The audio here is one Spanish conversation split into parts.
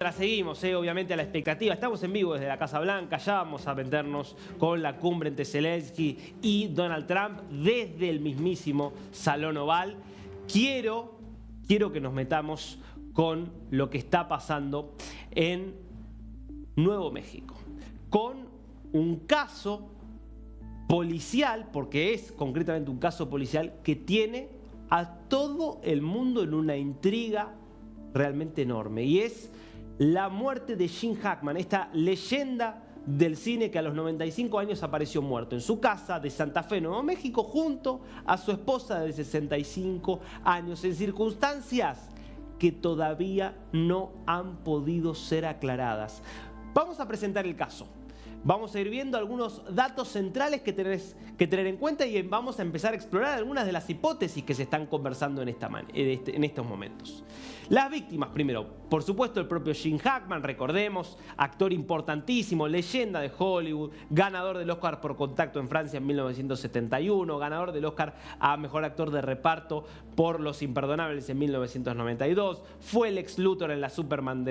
La seguimos, obviamente, a la expectativa. Estamos en vivo desde la Casa Blanca. Ya vamos a meternos con la cumbre entre Zelensky y Donald Trump desde el mismísimo Salón Oval. Quiero que nos metamos con lo que está pasando en Nuevo México. Con un caso policial, porque es concretamente un caso policial que tiene a todo el mundo en una intriga realmente enorme. Y es la muerte de Gene Hackman, esta leyenda del cine que a los 95 años apareció muerto en su casa de Santa Fe, Nuevo México, junto a su esposa de 65 años, en circunstancias que todavía no han podido ser aclaradas. Vamos a presentar el caso. Vamos a ir viendo algunos datos centrales que tenés que tener en cuenta y vamos a empezar a explorar algunas de las hipótesis que se están conversando en estos momentos. Las víctimas, primero, por supuesto el propio Gene Hackman, recordemos, actor importantísimo, leyenda de Hollywood, ganador del Oscar por Contacto en Francia en 1971, ganador del Oscar a Mejor Actor de Reparto por Los Imperdonables en 1992, fue el Lex Luthor en la Superman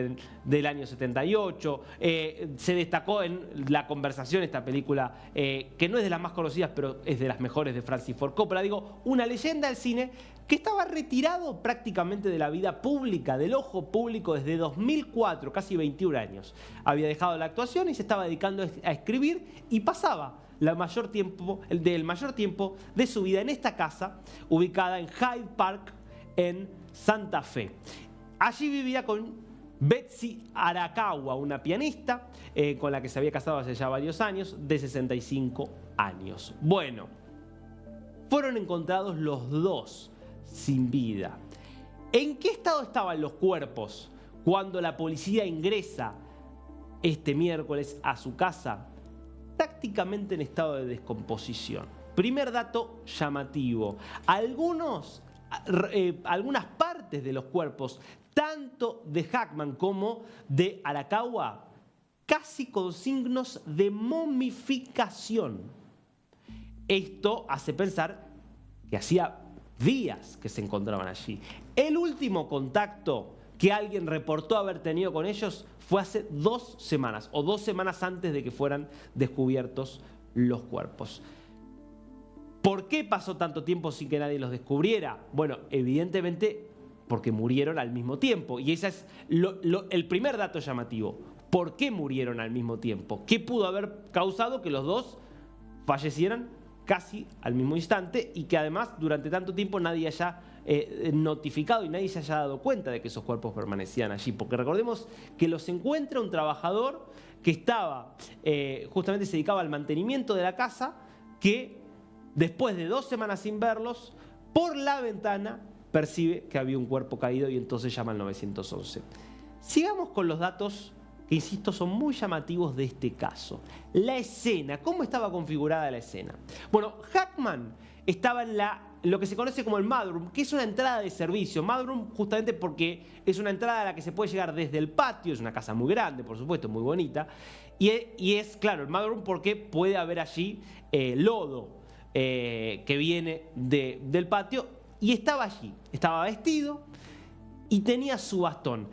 del año 78, se destacó en La Conversación, esta película que no es de las más conocidas, pero es de las mejores de Francis Ford Coppola. Digo, una leyenda del cine que estaba retirado prácticamente de la vida pública, del ojo público desde 2004, casi 21 años. Había dejado la actuación y se estaba dedicando a escribir y pasaba el mayor tiempo de su vida en esta casa ubicada en Hyde Park, en Santa Fe. Allí vivía con Betsy Arakawa, una pianista con la que se había casado hace ya varios años, de 65 años. Bueno, fueron encontrados los dos sin vida. ¿En qué estado estaban los cuerpos cuando la policía ingresa este miércoles a su casa? Prácticamente en estado de descomposición. Primer dato llamativo. Algunas partes de los cuerpos, tanto de Hackman como de Arakawa, casi con signos de momificación. Esto hace pensar que hacía días que se encontraban allí. El último contacto que alguien reportó haber tenido con ellos fue hace 2 semanas o 2 semanas antes de que fueran descubiertos los cuerpos. ¿Por qué pasó tanto tiempo sin que nadie los descubriera? Bueno, evidentemente porque murieron al mismo tiempo. Y ese es el primer dato llamativo. ¿Por qué murieron al mismo tiempo? ¿Qué pudo haber causado que los dos fallecieran casi al mismo instante y que además durante tanto tiempo nadie haya notificado y nadie se haya dado cuenta de que esos cuerpos permanecían allí? Porque recordemos que los encuentra un trabajador que estaba, justamente se dedicaba al mantenimiento de la casa, que después de 2 semanas sin verlos, por la ventana percibe que había un cuerpo caído y entonces llama al 911. Sigamos con los datos que, insisto, son muy llamativos de este caso. La escena, ¿cómo estaba configurada la escena? Bueno, Hackman estaba en lo que se conoce como el mudroom, que es una entrada de servicio. Mudroom justamente porque es una entrada a la que se puede llegar desde el patio, es una casa muy grande, por supuesto, muy bonita, y es, claro, el mudroom porque puede haber allí lodo que viene del patio, y estaba allí, estaba vestido y tenía su bastón.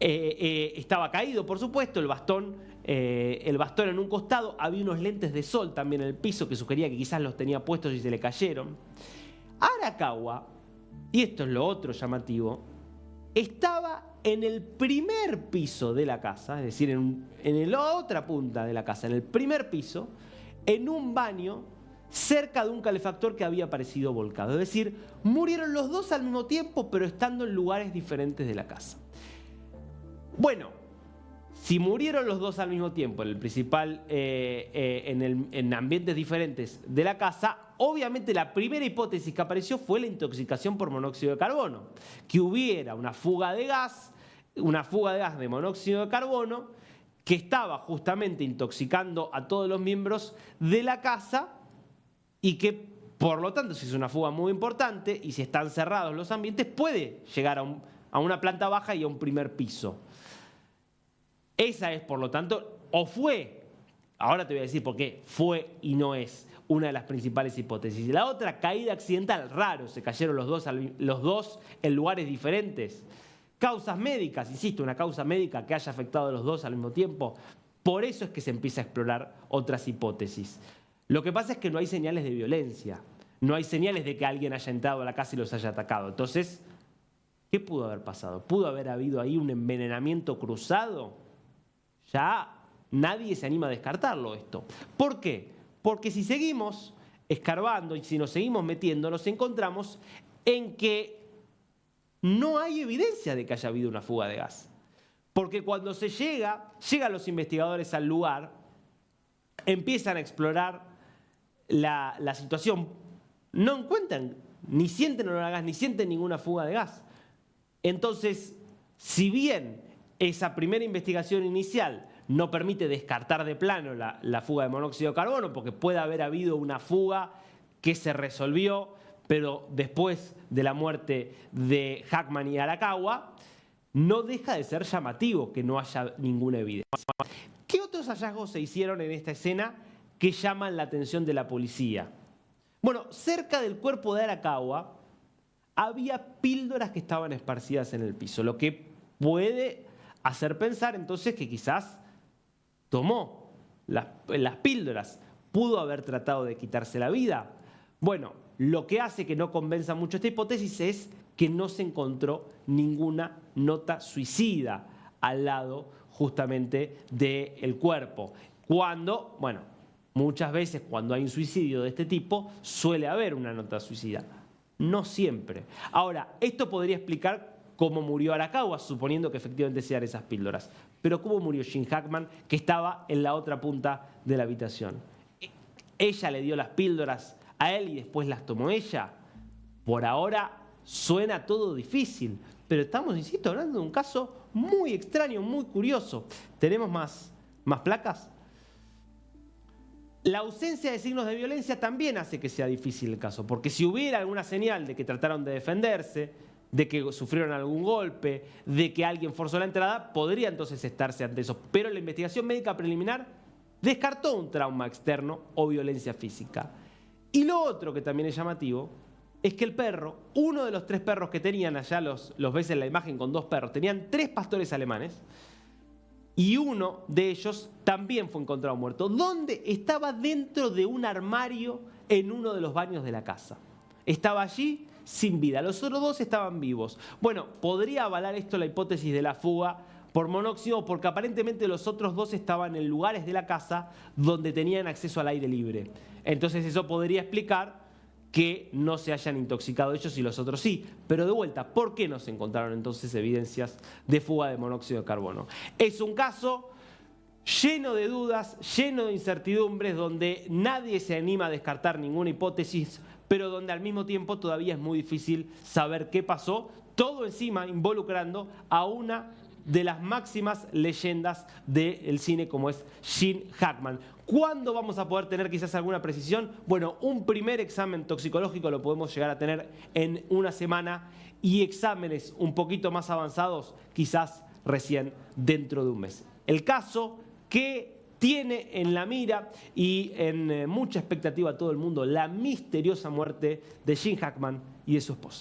Estaba caído, por supuesto, el bastón en un costado, había unos lentes de sol también en el piso que sugería que quizás los tenía puestos y se le cayeron. Arakawa, y esto es lo otro llamativo, estaba en el primer piso de la casa, es decir, en la otra punta de la casa, en el primer piso, en un baño cerca de un calefactor que había aparecido volcado. Es decir, murieron los dos al mismo tiempo, pero estando en lugares diferentes de la casa. Bueno, si murieron los dos al mismo tiempo, en el principal, en ambientes diferentes de la casa, obviamente la primera hipótesis que apareció fue la intoxicación por monóxido de carbono. Que hubiera una fuga de gas de monóxido de carbono que estaba justamente intoxicando a todos los miembros de la casa y que, por lo tanto, si es una fuga muy importante y si están cerrados los ambientes, puede llegar a una planta baja y a un primer piso. Esa es, por lo tanto, o fue, ahora te voy a decir por qué fue y no es una de las principales hipótesis. La otra, caída accidental, raro, se cayeron los dos en lugares diferentes. Causas médicas, insisto, una causa médica que haya afectado a los dos al mismo tiempo. Por eso es que se empieza a explorar otras hipótesis. Lo que pasa es que no hay señales de violencia, no hay señales de que alguien haya entrado a la casa y los haya atacado. Entonces, ¿qué pudo haber pasado? ¿Pudo haber habido ahí un envenenamiento cruzado? Ya nadie se anima a descartarlo esto. ¿Por qué? Porque si seguimos escarbando y si nos seguimos metiendo, nos encontramos en que no hay evidencia de que haya habido una fuga de gas. Porque cuando llegan los investigadores al lugar, empiezan a explorar la situación, no encuentran, ni sienten olor a gas, ni sienten ninguna fuga de gas. Entonces, si bien esa primera investigación inicial no permite descartar de plano la fuga de monóxido de carbono, porque puede haber habido una fuga que se resolvió, pero después de la muerte de Hackman y Arakawa, no deja de ser llamativo que no haya ninguna evidencia. ¿Qué otros hallazgos se hicieron en esta escena que llaman la atención de la policía? Bueno, cerca del cuerpo de Arakawa había píldoras que estaban esparcidas en el piso, lo que puede hacer pensar entonces que quizás tomó las píldoras, pudo haber tratado de quitarse la vida. Bueno, lo que hace que no convenza mucho esta hipótesis es que no se encontró ninguna nota suicida al lado justamente del cuerpo. Cuando, bueno, muchas veces cuando hay un suicidio de este tipo suele haber una nota suicida. No siempre. Ahora, esto podría explicar cómo murió Arakawa, suponiendo que efectivamente sean esas píldoras. Pero ¿cómo murió Gene Hackman, que estaba en la otra punta de la habitación? ¿Ella le dio las píldoras a él y después las tomó ella? Por ahora suena todo difícil, pero estamos, insisto, hablando de un caso muy extraño, muy curioso. ¿Tenemos más placas? La ausencia de signos de violencia también hace que sea difícil el caso, porque si hubiera alguna señal de que trataron de defenderse, de que sufrieron algún golpe, de que alguien forzó la entrada, podría entonces estarse ante eso. Pero la investigación médica preliminar descartó un trauma externo o violencia física. Y lo otro que también es llamativo es que el perro, uno de los 3 perros que tenían allá, los ves en la imagen con 2 perros, tenían 3 pastores alemanes, y uno de ellos también fue encontrado muerto, donde estaba dentro de un armario en uno de los baños de la casa. Estaba allí sin vida, los otros 2 estaban vivos. Bueno, podría avalar esto la hipótesis de la fuga por monóxido, porque aparentemente los otros 2 estaban en lugares de la casa donde tenían acceso al aire libre. Entonces eso podría explicar que no se hayan intoxicado ellos y los otros sí. Pero de vuelta, ¿por qué no se encontraron entonces evidencias de fuga de monóxido de carbono? Es un caso lleno de dudas, lleno de incertidumbres, donde nadie se anima a descartar ninguna hipótesis, pero donde al mismo tiempo todavía es muy difícil saber qué pasó, todo encima involucrando a una de las máximas leyendas del cine como es Gene Hackman. ¿Cuándo vamos a poder tener quizás alguna precisión? Bueno, un primer examen toxicológico lo podemos llegar a tener en una semana y exámenes un poquito más avanzados quizás recién dentro de un mes. El caso que tiene en la mira y en mucha expectativa a todo el mundo la misteriosa muerte de Gene Hackman y de su esposa.